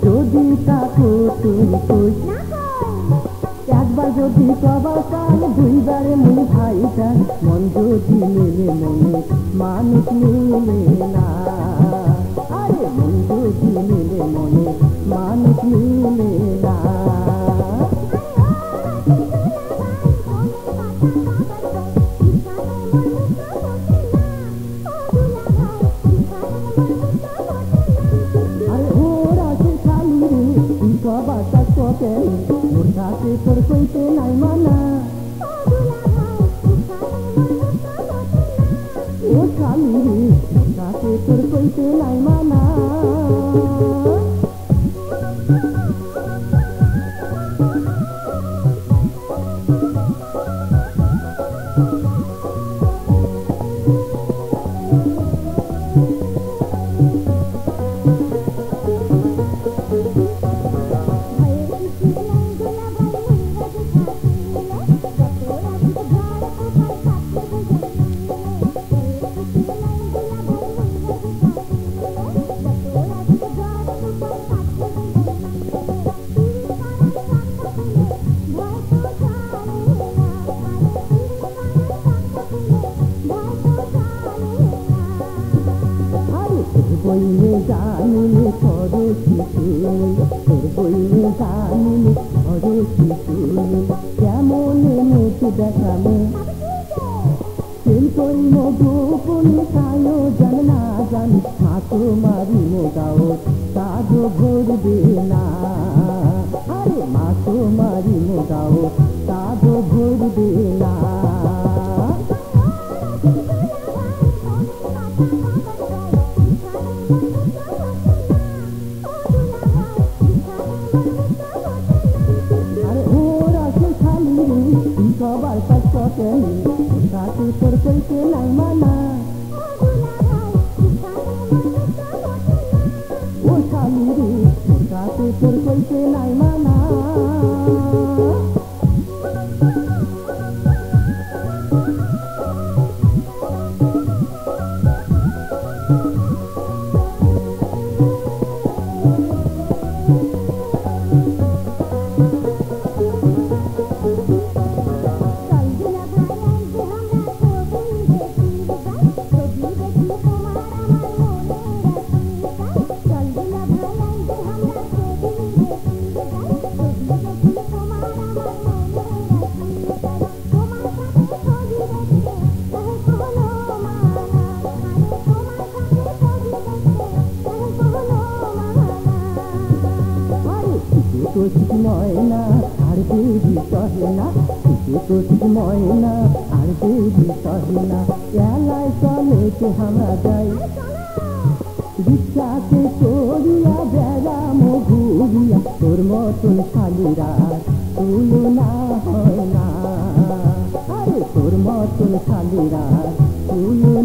যদি তাকো তুমি কই একবার যদি কবার কাল দুইবারে মুই ভাইটার মন যদি মেলে মনে মানুষ মিলে না আরে মন যদি মেলে মনে মানুষ মিলে না তোর সাথে তোর কইতে নাই মানা ও স্বামী তোর সাথে তোর কইতে নাই মানা বইলে জানিলে সরসি শুনি তোর বইলে জানিলে সরসি শুনি কেমন মুখ দেখামে প্রেম করিম গোপনে কায়ো জান না জানি হাতো মারিম গাও কাজও ভরবে না আরে মাতো মারিম গাও কাজও ভরবে না সবার কাজ করেনি সাথে তোর কইতে নাই মানা ও স্বামী রে সাথে তোর কইতে নাই মানা ময়না আর দেবী সহে না ময়না আর দেবী সহে না এলায় চলেতে আমরা যাই রিক্সাতে চড়িয়া বেড়াম ঘুরিয়া তোর মতন শালিরা তুলনা হয় না আরে তোর মতন শালিরা তুলনা